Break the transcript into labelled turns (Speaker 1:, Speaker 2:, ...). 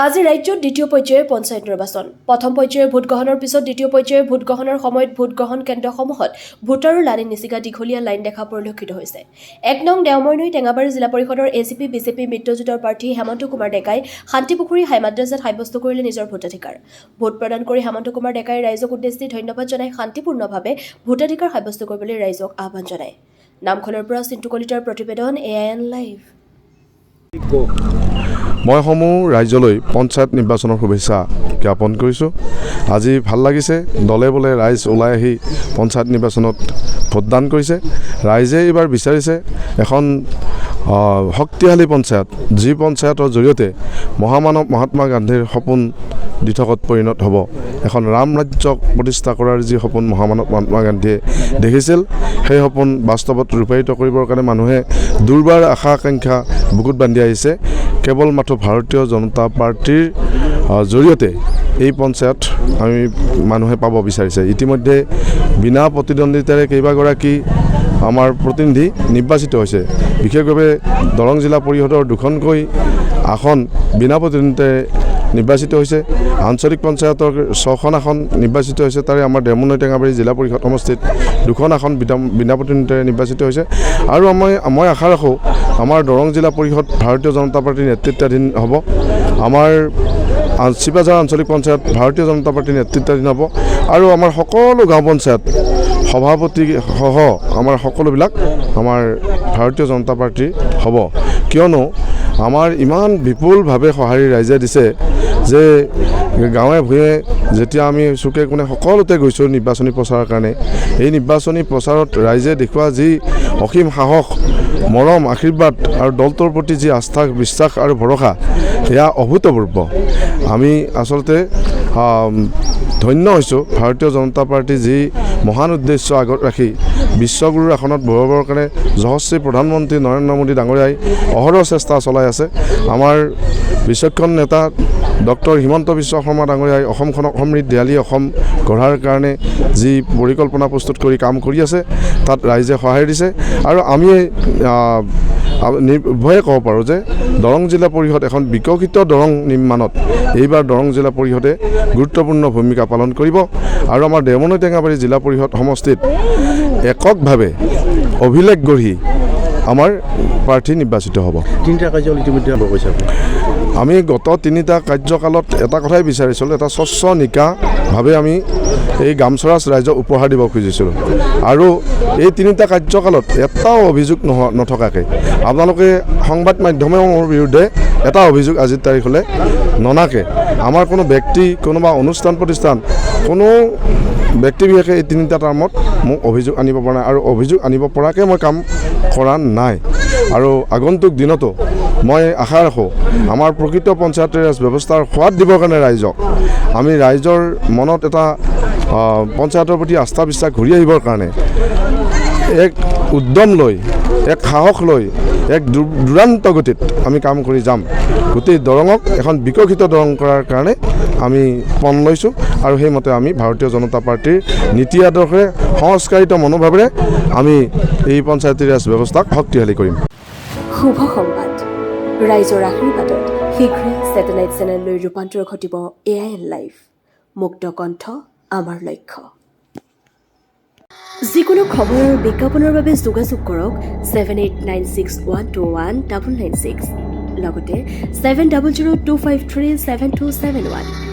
Speaker 1: আজি ৰাজ্যত দ্বিতীয় পৰ্যায়ৰ পঞ্চায়ত নিৰ্বাচন। প্ৰথম পৰ্যায়ৰ ভোটগ্ৰহণৰ পিছত দ্বিতীয় পৰ্যায়ৰ ভোটগ্ৰহণৰ সময়ত ভোটগ্ৰহণ কেন্দ্ৰসমূহত ভোটাৰৰ লানি নিচিগা দীঘলীয়া লাইন দেখা পৰিলক্ষিত হৈছে। ১ নং দেওমৰনৈ টেঙাবাৰী জিলা পৰিষদৰ এজিপি বিজেপি মিত্ৰজোঁটৰ প্ৰাৰ্থী হেমন্ত কুমাৰ ডেকাই শান্তিপুখুৰী হাই মাদ্ৰাজাত সাব্যস্ত কৰিলে নিজৰ ভোটাধিকাৰ। ভোট প্ৰদান কৰি হেমন্ত কুমাৰ ডেকাই ৰাইজক উদ্দেশ্যি ধন্যবাদ জনাই শান্তিপূৰ্ণভাৱে ভোটাধিকাৰ সাব্যস্ত কৰিবলৈ ৰাইজক আহ্বান জনায়। নামখনৰ পৰা চিন্তু কলিতাৰ প্ৰতিবেদন AIN লাইভ।
Speaker 2: মই সমূহ ৰাজ্যলৈ পঞ্চায়ত নিৰ্বাচনৰ শুভেচ্ছা জ্ঞাপন কৰিছোঁ। আজি ভাল লাগিছে, দলে বলে ৰাইজ ওলাই আহি পঞ্চায়ত নিৰ্বাচনত ভোটদান কৰিছে। ৰাইজে এইবাৰ বিচাৰিছে এখন শক্তিশালী পঞ্চায়ত, যি পঞ্চায়তৰ জৰিয়তে মহামানৱ মহাত্মা গান্ধীৰ সপোন দিঠকত পৰিণত হ'ব। এখন ৰাম ৰাজ্য প্ৰতিষ্ঠা কৰাৰ যি সপোন মহামানৱ মহাত্মা গান্ধীয়ে দেখিছিল, সেই সপোন বাস্তৱত ৰূপায়িত কৰিবৰ কাৰণে মানুহে দুৰ্বাৰ আশা আকাংক্ষা বুকুত বান্ধি আহিছে। কেৱল মাত্ৰ ভাৰতীয় জনতা পাৰ্টীৰ জৰিয়তে এই পঞ্চায়ত আমি মানুহে পাব বিচাৰিছে। ইতিমধ্যে বিনা প্ৰতিদ্বন্দ্বিতাৰে কেইবাগৰাকী আমাৰ প্ৰতিনিধি নিৰ্বাচিত হৈছে। বিশেষভাৱে দৰং জিলা পৰিষদৰ 2খনকৈ আসন বিনা প্ৰতিদ্বন্দ্বিতাৰে নিৰ্বাচিত হৈছে। আঞ্চলিক পঞ্চায়তৰ 6খন আসন নিৰ্বাচিত হৈছে। তাৰে আমাৰ দেওমৰনৈ টেঙাবাৰী জিলা পৰিষদ সমষ্টিত 2খন আসন বিনা প্ৰতিদ্বন্দ্বিতাৰে নিৰ্বাচিত হৈছে। আৰু মই আশা ৰাখোঁ আমাৰ দৰং জিলা পৰিষদ ভাৰতীয় জনতা পাৰ্টীৰ নেতৃত্বাধীন হ'ব। আমাৰ চিপাঝাৰ আঞ্চলিক পঞ্চায়ত ভাৰতীয় জনতা পাৰ্টীৰ নেতৃত্বাধীন হ'ব। আৰু আমাৰ সকলো গাঁও পঞ্চায়ত সভাপতি সহ আমাৰ সকলোবিলাক আমাৰ ভাৰতীয় জনতা পাৰ্টীৰ হ'ব। কিয়নো আমাৰ ইমান বিপুলভাৱে সঁহাৰি ৰাইজে দিছে যে গাঁৱে ভূঞে যেতিয়া আমি চুকে কোণে সকলোতে গৈছোঁ নিৰ্বাচনী প্ৰচাৰৰ কাৰণে, এই নিৰ্বাচনী প্ৰচাৰত ৰাইজে দেখুওৱা যি অসীম সাহস, মৰম, আশীৰ্বাদ আৰু দলটোৰ প্ৰতি যি আস্থা, বিশ্বাস আৰু ভৰসা, সেয়া অভূতপূৰ্ব। আমি আচলতে ধন্য হৈছোঁ ভাৰতীয় জনতা পাৰ্টী যি মহান উদ্দেশ্য আগত ৰাখি বিশ্বগুৰুৰ আসনত বহিবৰ কাৰণে যশস্বী প্ৰধানমন্ত্ৰী নৰেন্দ্ৰ মোদী ডাঙৰীয়াই অহৰহ চেষ্টা চলাই আছে। আমাৰ বিচক্ষণ নেতা ডক্টৰ হিমন্ত বিশ্ব শৰ্মা ডাঙৰীয়াই অসমখনক সমৃদ্ধিশালী অসম গঢ়াৰ কাৰণে যি পৰিকল্পনা প্ৰস্তুত কৰি কাম কৰি আছে, তাত ৰাইজে সহায় দিছে। আৰু আমি নিৰ্ভয়ে ক'ব পাৰোঁ যে দৰং জিলা পৰিষদ এখন বিকশিত দৰং নিৰ্মাণত এইবাৰ দৰং জিলা পৰিষদে গুৰুত্বপূৰ্ণ ভূমিকা পালন কৰিব। আৰু আমাৰ দেওমৰনৈ টেঙাবাৰী জিলা পৰিষদ সমষ্টিত এককভাৱে অভিলেখ গঢ়ি আমাৰ প্ৰাৰ্থী নিৰ্বাচিত হ'ব।
Speaker 3: 3টা কাৰ্যকাল ইতিমধ্যে কৈছে।
Speaker 2: আমি গত 3টা কাৰ্যকালত এটা কথাই বিচাৰিছিলোঁ, এটা স্বচ্ছ নিকাভাৱে আমি এই গামচৰাজ ৰাইজক উপহাৰ দিব খুজিছিলোঁ। আৰু এই 3টা কাৰ্যকালত এটাও অভিযোগ নথকাকৈ আপোনালোকে সংবাদ মাধ্যমেও মোৰ বিৰুদ্ধে এটা অভিযোগ আজিৰ তাৰিখলৈ ননাকে, আমাৰ কোনো ব্যক্তি, কোনোবা অনুষ্ঠান প্ৰতিষ্ঠান, কোনো ব্যক্তি বিশেষে এই 3টা টাৰ্মত মোক অভিযোগ আনিব পৰা নাই আৰু অভিযোগ আনিব পৰাকৈ মই কাম কৰা নাই। আৰু আগন্তুক দিনতো মই আশা ৰাখোঁ আমাৰ প্ৰকৃত পঞ্চায়ত ৰাজ ব্যৱস্থাৰ সোৱাদ দিবৰ কাৰণে ৰাইজক, আমি ৰাইজৰ মনত এটা পঞ্চায়তৰ প্ৰতি আস্থা বিশ্বাস ঘূৰি আহিবৰ কাৰণে এক উদ্যম লৈ, এক সাহস লৈ, এক দুৰান্ত গতিত আমি কাম কৰি যাম। গোটেই দৰঙক এখন বিকশিত দৰং কৰাৰ কাৰণে আমি পণ লৈছোঁ। আৰু সেইমতে আমি ভাৰতীয় জনতা পাৰ্টীৰ নীতি আদৰ্শে সংস্কাৰিত মনোভাৱেৰে আমি এই পঞ্চায়তী ৰাজ ব্যৱস্থাক শক্তিশালী কৰিম।
Speaker 1: শুভ সংবাদ, ৰাইজৰ আশীৰ্বাদত শীঘ্ৰে ছেটেলাইট চেনেললৈ ৰূপান্তৰ ঘটিব AIN লাইভ। মুক্ত কণ্ঠ আমাৰ লক্ষ্য। যিকোনো খবৰ আৰু বিজ্ঞাপনৰ বাবে যোগাযোগ কৰক 7896121996, লগতে 7002537271।